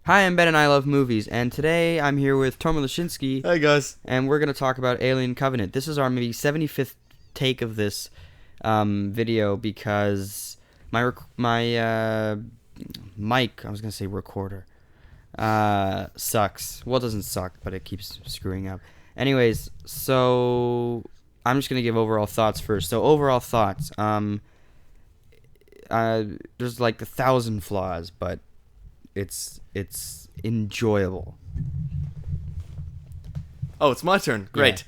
Hi, I'm Ben and I love movies, and today I'm here with Tomer Lashinsky, Hey guys. and we're going to talk about Alien Covenant. This is our maybe 75th take of this video because my mic, I was going to say recorder, sucks. Well, it doesn't suck, but it keeps screwing up. Anyways, so I'm just going to give overall thoughts first. So overall thoughts, there's like 1,000 flaws, but it's enjoyable. Oh, it's my turn. Great.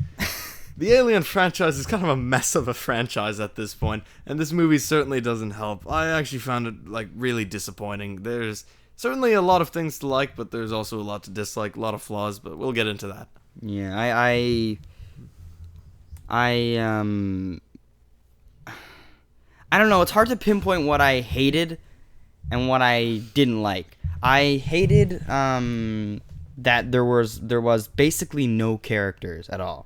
The Alien franchise is kind of a mess of a franchise at this point, and this movie certainly doesn't help. I actually found it really disappointing. There's certainly a lot of things to like, but there's also a lot to dislike, a lot of flaws, but we'll get into that. Yeah, I I don't know. It's hard to pinpoint what I hated and what I didn't like. I hated that there was basically no characters at all.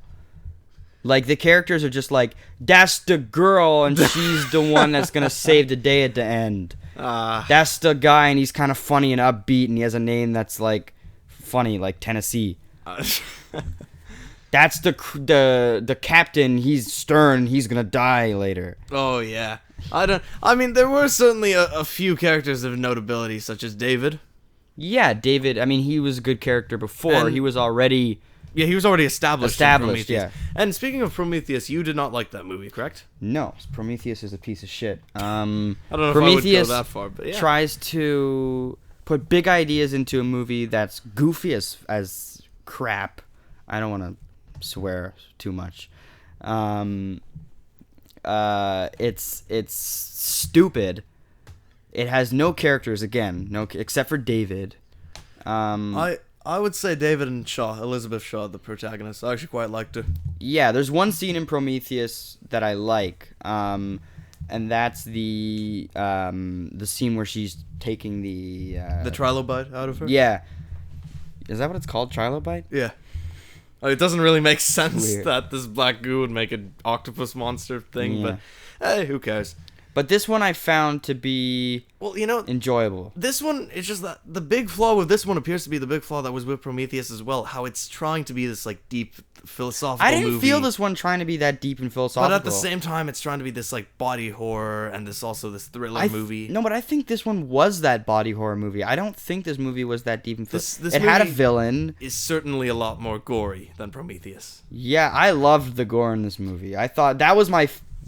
Like the characters are just like, that's the girl and she's the one that's gonna save the day at the end. That's the guy and he's kind of funny and upbeat and he has a name that's like funny, like Tennessee. That's the captain. He's stern. He's gonna die later. Oh yeah. I mean, there were certainly a few characters of notability, such as David. Yeah, David. I mean, he was a good character before. And he was already Yeah, he was already established in established. Prometheus. Yeah. And speaking of Prometheus, you did not like that movie, correct? No, Prometheus is a piece of shit. I don't know if Prometheus I would go that far, but yeah. tries to put big ideas into a movie that's goofy as crap. I don't want to swear too much. It's stupid. It has no characters again, no except for David. I would say David and Shaw, Elizabeth Shaw, the protagonist. I actually quite liked her. Yeah, there's one scene in Prometheus that I like, and that's the scene where she's taking the trilobite out of her? Yeah, is that what it's called? Trilobite? Yeah. It doesn't really make sense Weird. that this black goo would make an octopus monster thing, Yeah. but hey, who cares? But this one I found to be Well, enjoyable. this one, it's just that the big flaw with this one appears to be the big flaw that was with Prometheus as well, how it's trying to be this, deep, philosophical I didn't movie. feel this one trying to be that deep and philosophical. But at the same time, it's trying to be this, body horror and this thriller movie. No, but I think this one was that body horror movie. I don't think this movie was that deep and philosophical. This It had a movie villain. is certainly a lot more gory than Prometheus. Yeah, I loved the gore in this movie. I thought that was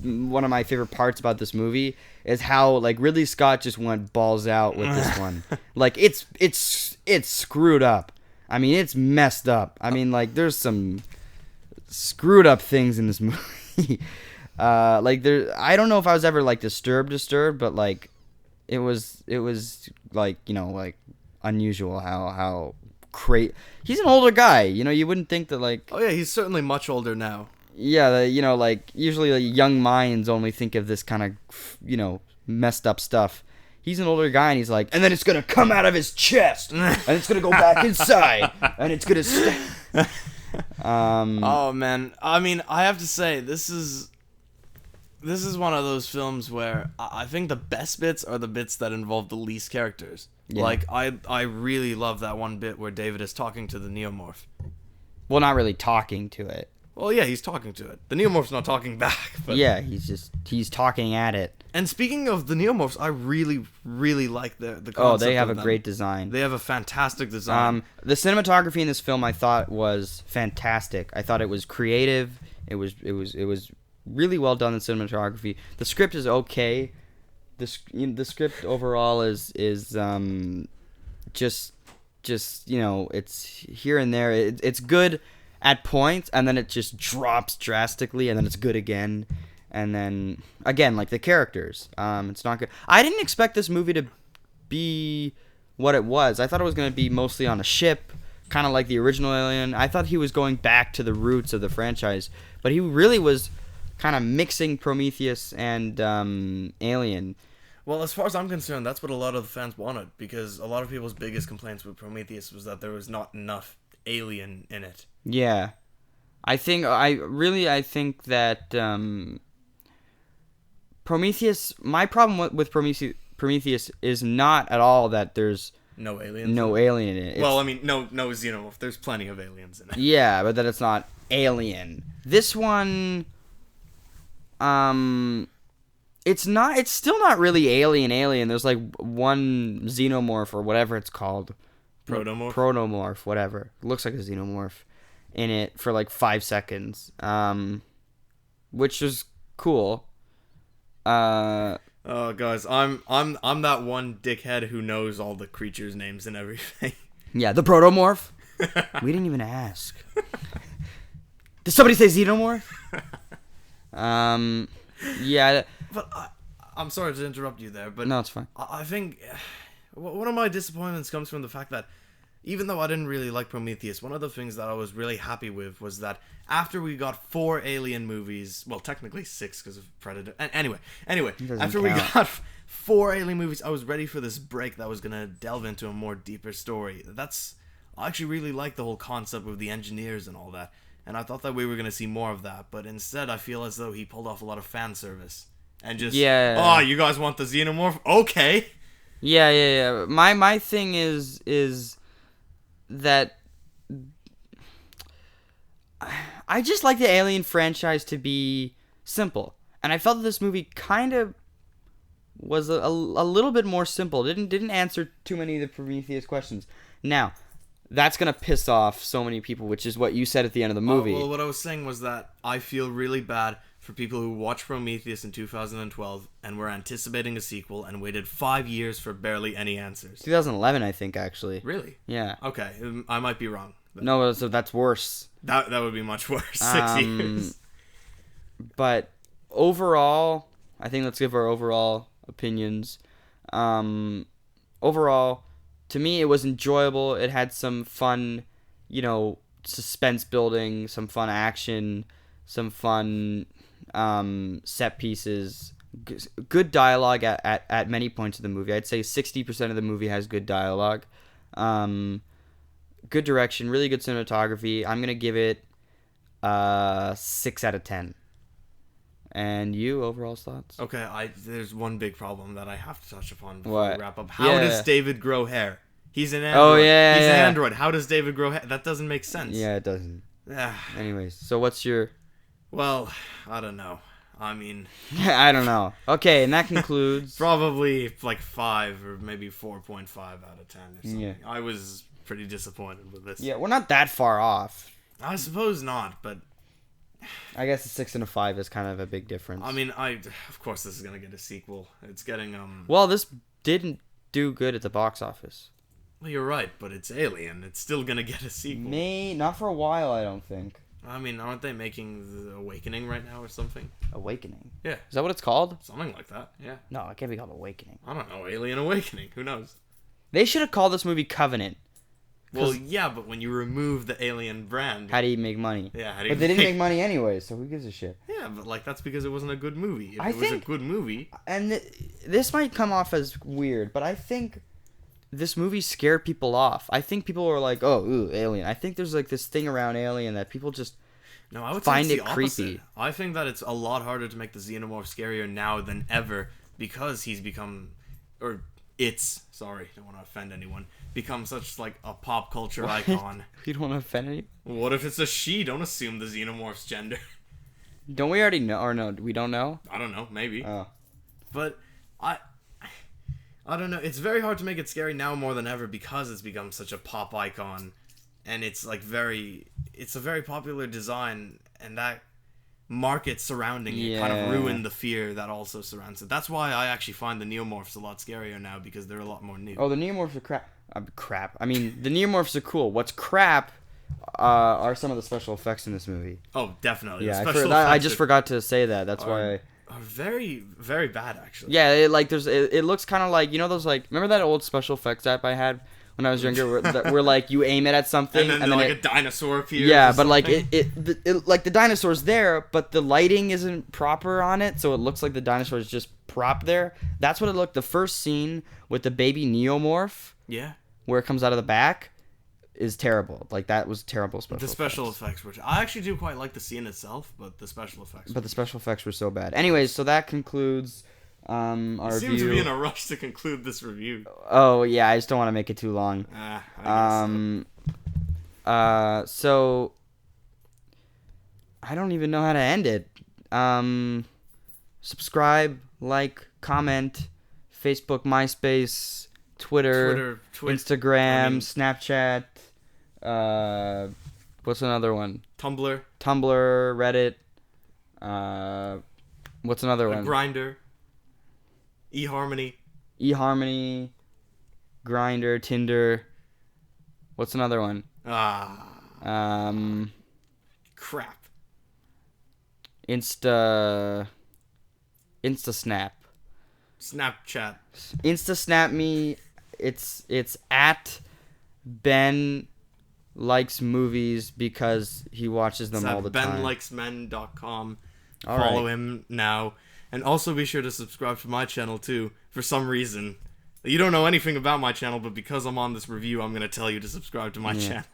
one of my favorite parts about this movie is how Ridley Scott just went balls out with this one. It's screwed up. I mean, it's messed up. I mean, there's some screwed up things in this movie. I don't know if I was ever disturbed, but it was unusual how he's an older guy. You wouldn't think that Oh yeah, he's certainly much older now. yeah, usually young minds only think of this kind of, messed up stuff. He's an older guy, and he's like, and then it's gonna come out of his chest, and it's gonna go back inside, and it's gonna. Oh man, I mean, I have to say, this is one of those films where I think the best bits are the bits that involve the least characters. Yeah. I really love that one bit where David is talking to the Neomorph. Well, not really talking to it. Well, yeah, he's talking to it. The Neomorph's not talking back. But... Yeah, he's talking at it. And speaking of the Neomorphs, I really, really like the concept. Oh, they have a of them. great design. They have a fantastic design. The cinematography in this film I thought was fantastic. I thought it was creative. It was really well done in cinematography. The script is okay. The script overall is just it's here and there. It's good at points, and then it just drops drastically, and then it's good again, and then again the characters. It's not good. I didn't expect this movie to be what it was. I thought it was going to be mostly on a ship, kind of like the original Alien. I thought he was going back to the roots of the franchise, but he really was kind of mixing Prometheus and Alien. Well, as far as I'm concerned, that's what a lot of the fans wanted, because a lot of people's biggest complaints with Prometheus was that there was not enough Alien in it. Yeah, I think that Prometheus. My problem with Prometheus is not at all that there's No aliens. no alien in it. Well, I mean, no xenomorph. There's plenty of aliens in it. Yeah, but that it's not alien. This one, it's not. It's still not really alien. There's like one xenomorph or whatever it's called. Protomorph, whatever. It looks like a xenomorph in it for like 5 seconds. Which is cool. Oh, guys, I'm that one dickhead who knows all the creatures' names and everything. Yeah, the protomorph. We didn't even ask. Did somebody say xenomorph? Yeah. But I'm sorry to interrupt you there, but No, it's fine. I think one of my disappointments comes from the fact that even though I didn't really like Prometheus, one of the things that I was really happy with was that after we got 4 Alien movies, well, technically 6 because of Predator. Anyway, after we got 4 Alien movies, I was ready for this break that was going to delve into a more deeper story. I actually really liked the whole concept with the engineers and all that, and I thought that we were going to see more of that, but instead I feel as though he pulled off a lot of fan service. And just, oh, you guys want the xenomorph? Okay. Yeah. My thing is that I just like the Alien franchise to be simple, and I felt that this movie kind of was a little bit more simple. Didn't answer too many of the Prometheus questions. Now, that's gonna piss off so many people, which is what you said at the end of the movie. Well, what I was saying was that I feel really bad for people who watched Prometheus in 2012 and were anticipating a sequel and waited 5 years for barely any answers. 2011, I think, actually. Really? Yeah. Okay, I might be wrong. No, so that's worse. That would be much worse. 6 years. But overall, I think let's give our overall opinions. Overall, to me, it was enjoyable. It had some fun, suspense building, some fun action, some fun set pieces, good dialogue at many points of the movie. I'd say 60% of the movie has good dialogue. Good direction, really good cinematography. I'm gonna give it 6 out of 10. And you, overall thoughts? Okay, there's one big problem that I have to touch upon before What? we wrap up. How does David grow hair? He's an android. Oh, yeah, He's yeah. an android. How does David grow hair? That doesn't make sense. Yeah, it doesn't. Anyways, so what's your... Well, I don't know. I mean... I don't know. Okay, and that concludes... Probably like 5 or maybe 4.5 out of 10 or something. Yeah. I was pretty disappointed with this. Yeah, we're not that far off. I suppose not, but... I guess a 6 and a 5 is kind of a big difference. I mean, of course this is going to get a sequel. It's getting, Well, this didn't do good at the box office. Well, you're right, but it's Alien. It's still going to get a sequel. Not for a while, I don't think. I mean, aren't they making The Awakening right now or something? Awakening? Yeah. Is that what it's called? Something like that, yeah. No, it can't be called Awakening. I don't know, Alien Awakening. Who knows? They should have called this movie Covenant. Well, yeah, but when you remove the Alien brand... How do you make money? Yeah, how do you But they didn't make money anyway, so who gives a shit? Yeah, but, like, that's because it wasn't a good movie. If I it was a think- good movie... And this might come off as weird, but I think this movie scared people off. I think people were like, oh, ooh, Alien. I think there's, like, this thing around Alien that people just... No, I would find say it it's the opposite. creepy. I think that it's a lot harder to make the xenomorph scarier now than ever because he's become, don't want to offend anyone, become such like a pop culture icon. You don't want to offend anyone? What if it's a she? Don't assume the xenomorph's gender. Don't we already know? Or no, we don't know? I don't know, maybe. Oh. But I don't know. It's very hard to make it scary now more than ever because it's become such a pop icon. And it's like it's a very popular design, and that market surrounding it kind of ruined the fear that also surrounds it. That's why I actually find the neomorphs a lot scarier now because they're a lot more new. Oh, the neomorphs are crap. I mean, the neomorphs are cool. What's crap are some of the special effects in this movie. Oh, definitely. Yeah, The I just forgot to say that. That's why. Are very, very bad actually. Yeah, it looks kind of like, those, like, remember that old special effects app I had when I was younger, where like you aim it at something and then like a dinosaur appears. Yeah, but like it like the dinosaur's there, but the lighting isn't proper on it, so it looks like the dinosaur is just propped there. That's what it looked. The first scene with the baby neomorph, yeah, where it comes out of the back, is terrible. Like that was terrible special. The special effects, which I actually do quite like the scene itself, but the special effects. But the special effects were so bad. Anyways, so that concludes Our You seem review. to be in a rush to conclude this review. Oh yeah, I just don't want to make it too long. I guess so. So I don't even know how to end it. Subscribe, like, comment, Facebook, MySpace, Twitter, Instagram, Snapchat. What's another one? Tumblr, Reddit. What's another one? Grindr, eHarmony, Grindr, Tinder. What's another one? Crap. Snap. Snapchat. Snap me. It's at Ben likes movies because he watches them all the time. BenLikesMen.com. All Follow right. him now. And also be sure to subscribe to my channel too, for some reason. You don't know anything about my channel, but because I'm on this review, I'm going to tell you to subscribe to my channel.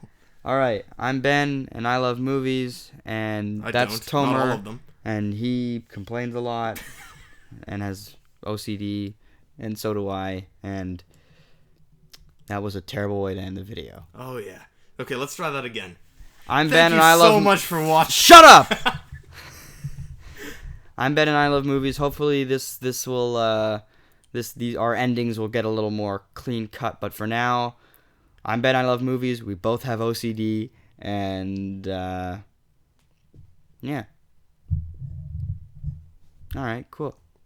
All right. I'm Ben, and I love movies, and that's don't. Tomer, Not all of them. and he complains a lot and has OCD, and so do I, and that was a terrible way to end the video. Oh, yeah. Okay, let's try that again. I'm Thank Ben, you and I love so much for watching. Shut up! I'm Ben, and I love movies. Hopefully, these our endings will get a little more clean cut. But for now, I'm Ben. I love movies. We both have OCD, and yeah. All right, cool.